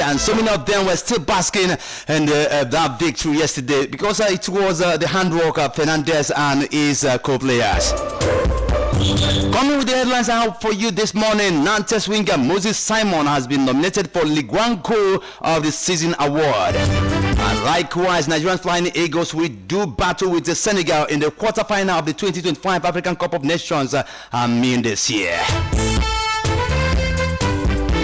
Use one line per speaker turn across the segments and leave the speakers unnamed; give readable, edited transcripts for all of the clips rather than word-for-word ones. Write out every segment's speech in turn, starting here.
yesterday, and so many of them were still basking in that victory yesterday because it was the handwork of Fernandez and his co-players. Coming with the headlines I have for you this morning, Nantes winger Moses Simon has been nominated for League One Goal of the Season award. And likewise, Nigerian Flying Eagles will do battle with Senegal in the quarterfinal of the 2025 African Cup of Nations this year.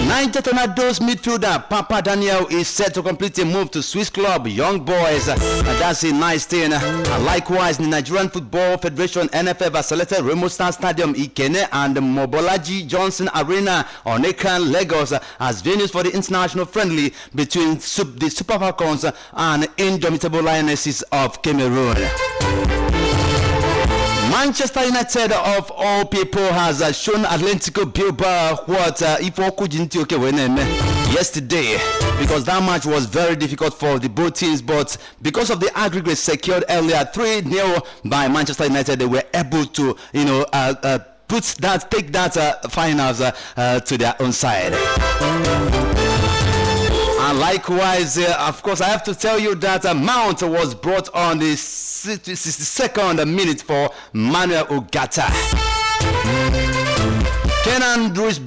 Niger Tornadoes midfielder Papa Daniel is set to complete a move to Swiss club Young Boys. That's a nice thing. Likewise, the Nigerian Football Federation NFF has selected Remo Star Stadium Ikenne and Mobolaji Johnson Arena on Ekran, Lagos as venues for the international friendly between the Super Falcons and Indomitable Lionesses of Cameroon. Manchester United, of all people, has shown Atlético Bilbao what yesterday, because that match was very difficult for the both teams, but because of the aggregate secured earlier 3-0 by Manchester United, they were able to take that finals to their own side. And likewise, of course, I have to tell you that Mount was brought on the 62nd minute for Manuel Ugarte. Kenan Drew's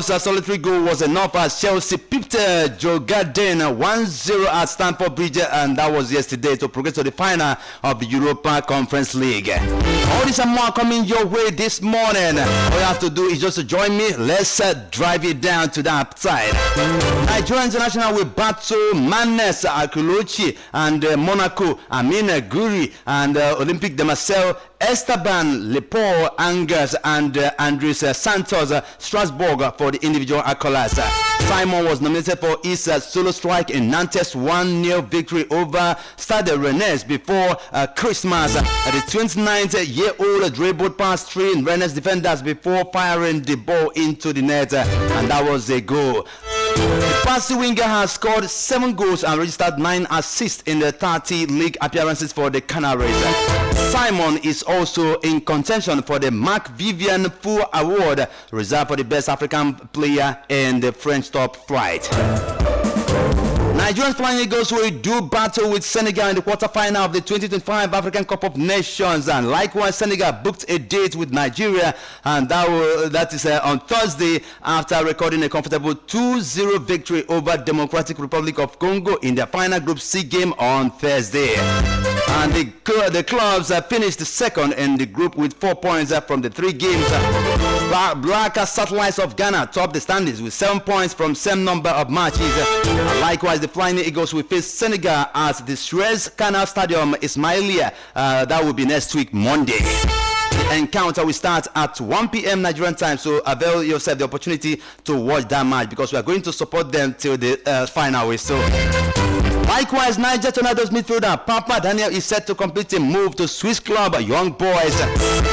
solitary goal was enough as Chelsea pipped Joe Garden 1-0 at Stamford Bridge, and that was yesterday to progress to the final of the Europa Conference League. All this and more coming your way this morning. All you have to do is just to join me. Let's drive it down to that side. Nigeria International will battle Manes Akuluchi and Monaco, Amina Guri and Olympique de Marseille, Esteban Lepore Angers and Andres Santos Strasbourg for the individual accolades. Simon was nominated for his solo strike in Nantes' 1-0 victory over Stade Rennes before Christmas. The 29-year-old dribbled past 3 Rennes defenders before firing the ball into the net, and that was a goal. The Pasi winger has scored 7 goals and registered 9 assists in the 30 league appearances for the Canaries. Simon is also in contention for the Marc Vivian Four Award, reserved for the best African player in the French top flight. Nigerian Flying Eagles will do battle with Senegal in the quarterfinal of the 2025 African Cup of Nations, and likewise Senegal booked a date with Nigeria, and that is on Thursday after recording a comfortable 2-0 victory over Democratic Republic of Congo in their final Group C game on Thursday. And the clubs finished second in the group with 4 points from the 3 games. Black Satellites of Ghana topped the standings with 7 points from same number of matches. Likewise, the Flying Eagles will face Senegal at the Suez Canal Stadium, Ismailia. That will be next week, Monday. The encounter will start at 1 p.m. Nigerian time, so avail yourself the opportunity to watch that match because we are going to support them till the final. So, likewise, Niger Tornadoes midfielder Papa Daniel is set to complete a move to Swiss club Young Boys.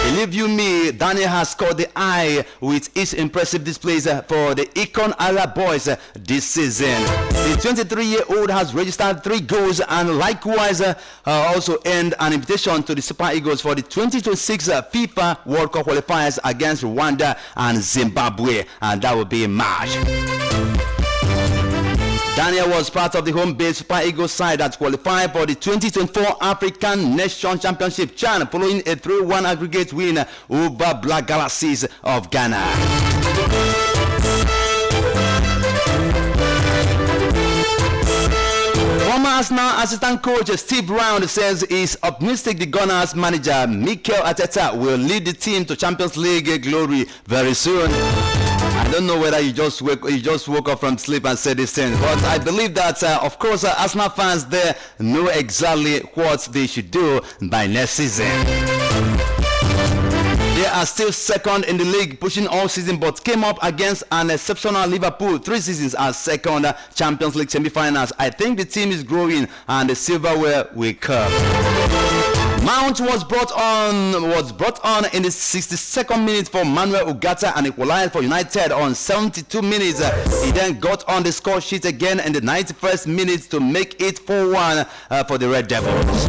Believe you me, Daniel has scored the eye with his impressive displays for the Icon Arab Boys this season. The 23-year-old has registered 3 goals and likewise also earned an invitation to the Super Eagles for the 2026 FIFA World Cup qualifiers against Rwanda and Zimbabwe, and that will be in March. Daniel was part of the home-based Super Eagles side that qualified for the 2024 African Nation Championship CHAN following a 3-1 aggregate win over Black Galaxies of Ghana. Former Arsenal assistant coach Steve Brown says he's optimistic the Gunners manager Mikel Arteta will lead the team to Champions League glory very soon. I don't know whether you just woke up from sleep and said this thing, but I believe that, of course, Arsenal fans there know exactly what they should do by next season. They are still second in the league, pushing all season, but came up against an exceptional Liverpool 3 seasons as second Champions League semi-finals. I think the team is growing and the silverware will come. Mount was brought on in the 62nd minute for Manuel Ugarte and equalized for United on 72 minutes. He then got on the score sheet again in the 91st minute to make it 4-1 for the Red Devils.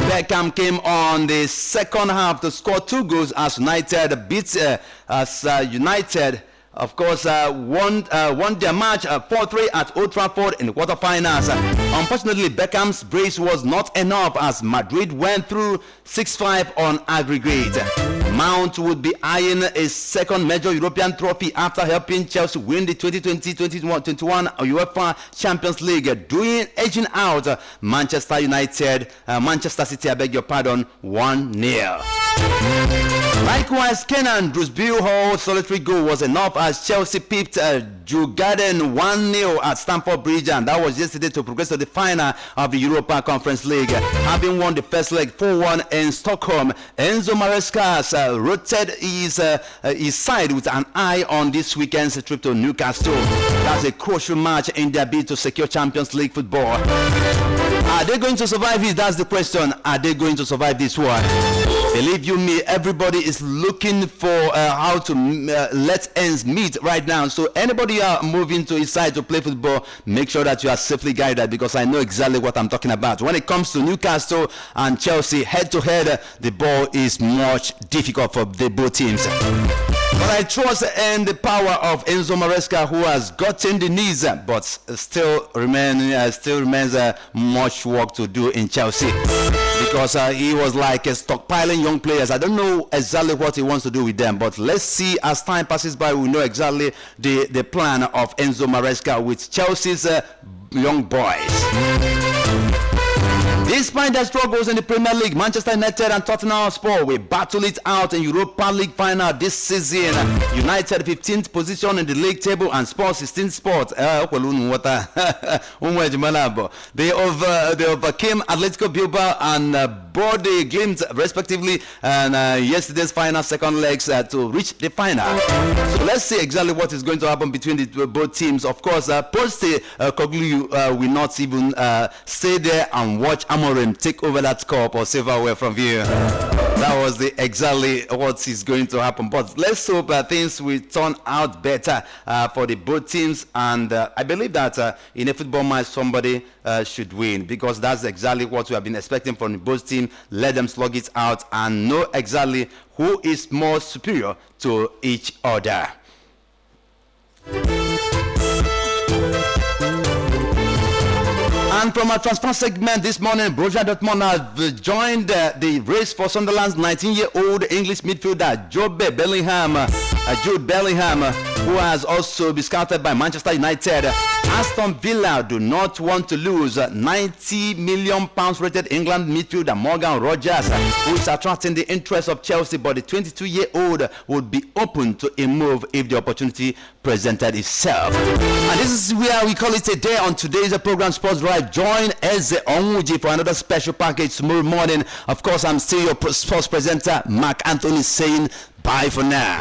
Beckham came on the second half to score 2 goals as United beat of course, won their match 4-3 at Old Trafford in the quarterfinals. Unfortunately, Beckham's brace was not enough as Madrid went through 6-5 on aggregate. Mount would be eyeing a second major European trophy after helping Chelsea win the 2020-2021 UEFA Champions League, edging out Manchester City, I beg your pardon, 1-0. Likewise, Kenan Drusbill's solitary goal was enough as Chelsea pipped Djurgården 1-0 at Stamford Bridge, and that was yesterday to progress to the final of the Europa Conference League. Having won the first leg 4-1 in Stockholm, Enzo Maresca rotated his side with an eye on this weekend's trip to Newcastle. That's a crucial match in their bid to secure Champions League football. Are they going to survive it? That's the question. Are they going to survive this one? Believe you me, everybody is looking for how to let ends meet right now. So anybody you are moving to his side to play football, make sure that you are safely guided, because I know exactly what I'm talking about. When it comes to Newcastle and Chelsea, head-to-head, the ball is much difficult for the both teams. But I trust in the power of Enzo Maresca, who has gotten the knees, but still remains much work to do in Chelsea, because he was like stockpiling young players. I don't know exactly what he wants to do with them, but let's see as time passes by. We know exactly the plan of Enzo Maresca with Chelsea's young boys. Despite their struggles in the Premier League, Manchester United and Tottenham Hotspur will battle it out in Europa League final this season. United 15th position in the league table and Spurs 16th spot. They overcame Atletico Bilbao and Bode Glimt respectively, and yesterday's final second legs to reach the final. So let's see exactly what is going to happen between the both teams. Of course, Postecoglou will not even stay there and watch Amorim take over that cup or silverware from here. That was exactly what is going to happen. But let's hope things will turn out better for the both teams. And I believe that in a football match, somebody should win, because that's exactly what we have been expecting from the both teams. Let them slug it out and know exactly who is more superior to each other. And from our transfer segment this morning, Borussia Dortmund has joined the race for Sunderland's 19-year-old English midfielder Jude Bellingham, who has also been scouted by Manchester United. Aston Villa do not want to lose £90 million rated England midfielder Morgan Rogers, who is attracting the interest of Chelsea, but the 22-year-old would be open to a move if the opportunity presented itself. And this is where we call it a day on today's program, Sports Drive. Join Eze Onwuji for another special package tomorrow morning. Of course, I'm still your sports presenter, Mark Anthony, saying bye for now.